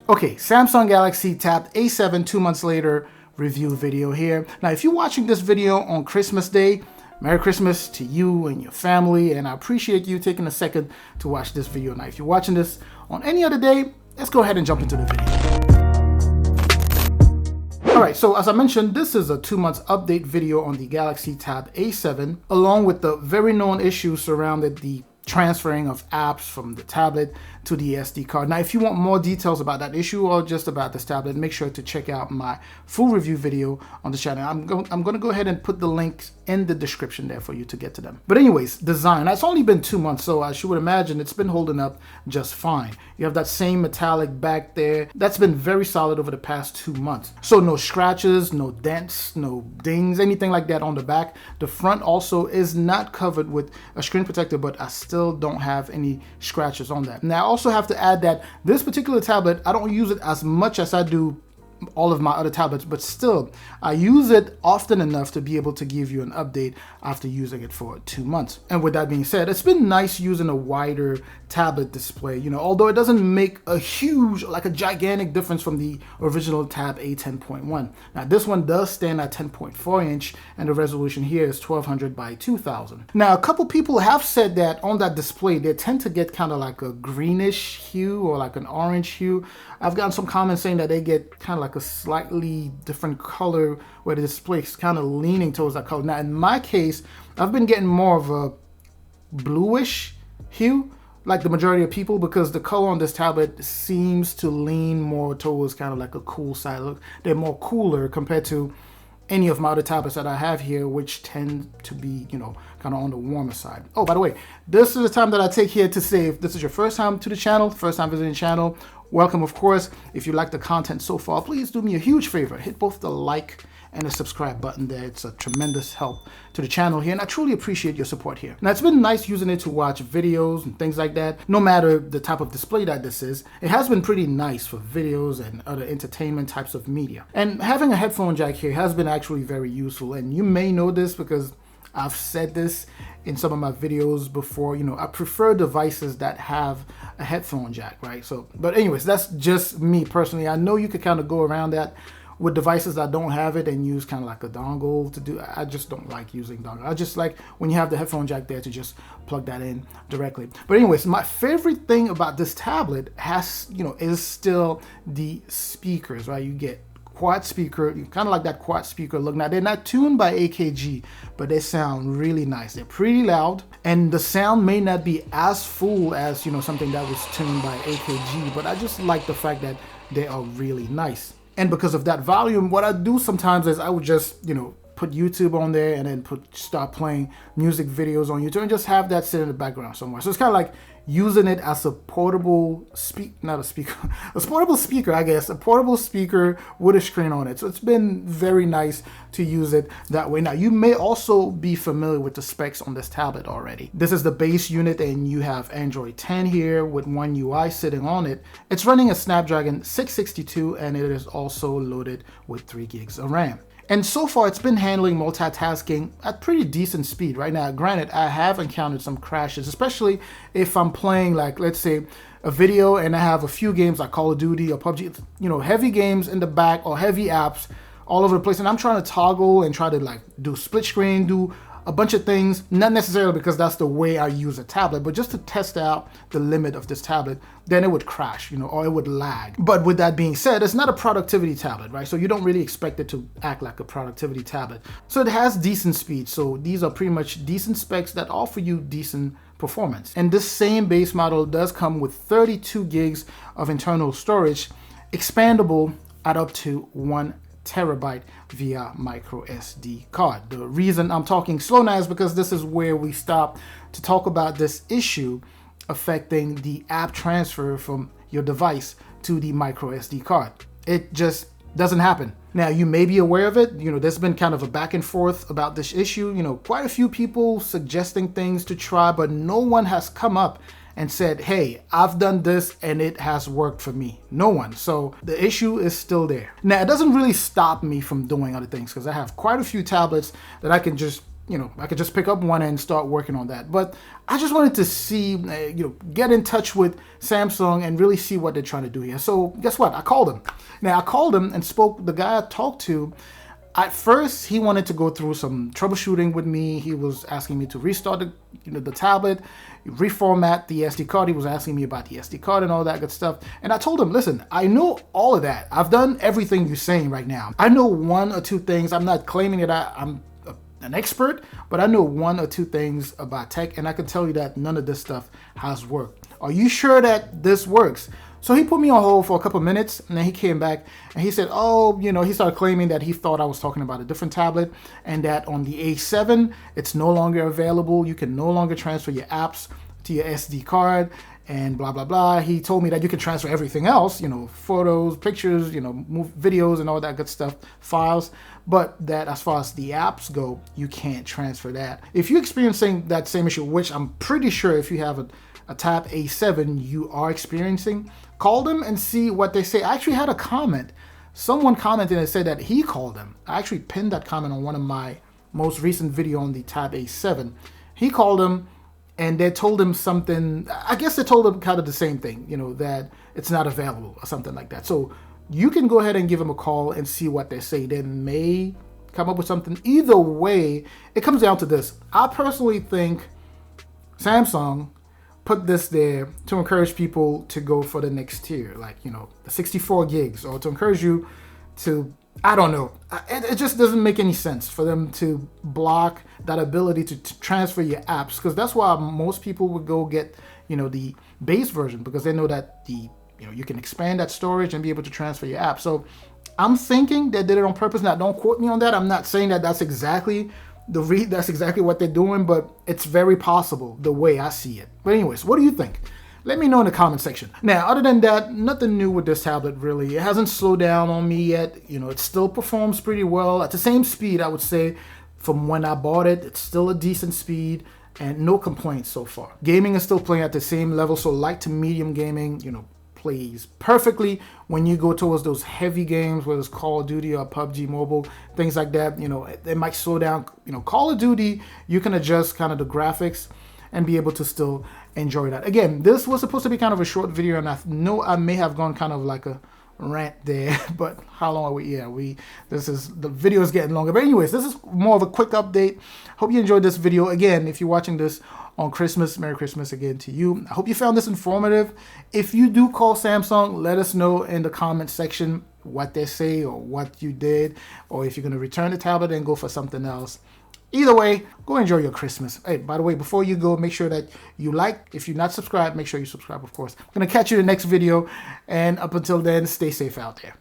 Okay, Samsung Galaxy Tab A7 2 months later review video here. Now, if you're watching this video on Christmas Day, Merry Christmas to you and your family, and I appreciate you taking a second to watch this video. Now, if you're watching this on any other day, let's go ahead and jump into the video. All right, so as I mentioned, this is a 2 months update video on the Galaxy Tab A7, along with the very known issues surrounding the transferring of apps from the tablet to the SD card. Now, if you want more details about that issue or just about this tablet, make sure to check out my full review video on the channel. I'm going to go ahead and put the links in the description there for you to get to them. But anyways, design. It's only been 2 months, so as you would imagine, it's been holding up just fine. You have that same metallic back there. That's been very solid over the past 2 months. So no scratches, no dents, no dings, anything like that on the back. The front also is not covered with a screen protector, but I still don't have any scratches on that. Now, I also have to add that this particular tablet, I don't use it as much as I do all of my other tablets, but still I use it often enough to be able to give you an update after using it for 2 months. And with that being said, it's been nice using a wider tablet display, although it doesn't make a huge, like a gigantic difference from the original Tab A10.1. Now, this one does stand at 10.4 inch and the resolution here is 1200 by 2000. Now, a couple people have said that on that display they tend to get kind of like a greenish hue or like an orange hue. I've gotten some comments saying that they get kind of like a slightly different color where the display is kind of leaning towards that color. Now, in my case, I've been getting more of a bluish hue, like the majority of people, because the color on this tablet seems to lean more towards kind of like a cool side look. They're more cooler compared to any of my other tablets that I have here, which tend to be, kind of on the warmer side. Oh, by the way, this is the time that I take here to say, if this is your first time to the channel, first time visiting the channel, welcome, of course. If you like the content so far, please do me a huge favor. Hit both the like and the subscribe button there. It's a tremendous help to the channel here, and I truly appreciate your support here. Now, it's been nice using it to watch videos and things like that. No matter the type of display that this is, it has been pretty nice for videos and other entertainment types of media. And having a headphone jack here has been actually very useful, and you may know this because I've said this in some of my videos before. I prefer devices that have a headphone jack, right? So, but anyways, that's just me personally. I know you could kind of go around that with devices that don't have it and use kind of like a dongle to do. I just don't like using dongle. I just like when you have the headphone jack there to just plug that in directly. But anyways, my favorite thing about this tablet is still the speakers, right? You get quad speaker, kind of like that quad speaker look. Now, they're not tuned by AKG, but they sound really nice. They're pretty loud, and the sound may not be as full as something that was tuned by AKG, but I just like the fact that they are really nice. And because of that volume, what I do sometimes is I would just put YouTube on there and then start playing music videos on YouTube and just have that sit in the background somewhere. So it's kind of like using it as a portable a portable speaker, I guess, a portable speaker with a screen on it. So it's been very nice to use it that way. Now, you may also be familiar with the specs on this tablet already. This is the base unit, and you have Android 10 here with One UI sitting on it. It's running a Snapdragon 662, and it is also loaded with 3 gigs of RAM. And so far, it's been handling multitasking at pretty decent speed right now. Granted, I have encountered some crashes, especially if I'm playing, like, let's say, a video and I have a few games like Call of Duty or PUBG, heavy games in the back or heavy apps all over the place. And I'm trying to toggle and try to like do split screen, do a bunch of things, not necessarily because that's the way I use a tablet, but just to test out the limit of this tablet, then it would crash, or it would lag. But with that being said, it's not a productivity tablet, right? So you don't really expect it to act like a productivity tablet. So it has decent speed. So these are pretty much decent specs that offer you decent performance. And this same base model does come with 32 gigs of internal storage, expandable at up to 1 terabyte via micro SD card. The reason I'm talking slow now is because this is where we stop to talk about this issue affecting the app transfer from your device to the micro SD card. It just doesn't happen. Now, you may be aware of it. There's been kind of a back and forth about this issue. Quite a few people suggesting things to try, but no one has come up and said, hey, I've done this and it has worked for me. No one. So the issue is still there. Now, it doesn't really stop me from doing other things because I have quite a few tablets that I can just I could just pick up one and start working on that. But I just wanted to see, get in touch with Samsung and really see what they're trying to do here. So guess what? I called him. Now I called him and spoke. The guy I talked to, at first he wanted to go through some troubleshooting with me. He was asking me to restart the tablet, reformat the SD card. He was asking me about the SD card and all that good stuff. And I told him, listen, I know all of that. I've done everything you're saying right now. I know one or two things. I'm not claiming that I'm an expert, but I know one or two things about tech, and I can tell you that none of this stuff has worked. Are you sure that this works? So he put me on hold for a couple minutes, and then he came back and he said, oh, he started claiming that he thought I was talking about a different tablet, and that on the A7, it's no longer available. You can no longer transfer your apps to your SD card and blah, blah, blah. He told me that you can transfer everything else, photos, pictures, videos and all that good stuff, files, but that as far as the apps go, you can't transfer that. If you're experiencing that same issue, which I'm pretty sure if you have a Tab A7 you are experiencing, call them and see what they say. I actually had a comment. Someone commented and said that he called them. I actually pinned that comment on one of my most recent video on the Tab A7. He called them and they told him something. I guess they told him kind of the same thing, that it's not available or something like that. So you can go ahead and give them a call and see what they say. They may come up with something. Either way, it comes down to this. I personally think Samsung put this there to encourage people to go for the next tier, like, the 64 gigs, or to encourage you to, I don't know. It just doesn't make any sense for them to block that ability to transfer your apps, because that's why most people would go get, the base version, because they know that you can expand that storage and be able to transfer your app. So I'm thinking they did it on purpose. Now, don't quote me on that. I'm not saying that that's exactly that's exactly what they're doing, but it's very possible the way I see it. But anyways, what do you think? Let me know in the comment section. Now, other than that, nothing new with this tablet really. It hasn't slowed down on me yet. It still performs pretty well at the same speed, I would say, from when I bought it. It's still a decent speed and no complaints so far. Gaming is still playing at the same level, so light to medium gaming, plays perfectly. When you go towards those heavy games, whether it's Call of Duty or PUBG Mobile, things like that, it might slow down. Call of Duty, you can adjust kind of the graphics and be able to still enjoy that. Again, this was supposed to be kind of a short video, and I know I may have gone kind of like a rant there, but how long are we? The video is getting longer. But anyways, this is more of a quick update. Hope you enjoyed this video. Again, if you're watching this on Christmas, Merry Christmas again to you. I hope you found this informative. If you do call Samsung, let us know in the comment section what they say or what you did, or if you're going to return the tablet and go for something else. Either way, go enjoy your Christmas. Hey, by the way, before you go, make sure that you like. If you're not subscribed, make sure you subscribe, of course. I'm going to catch you in the next video. And up until then, stay safe out there.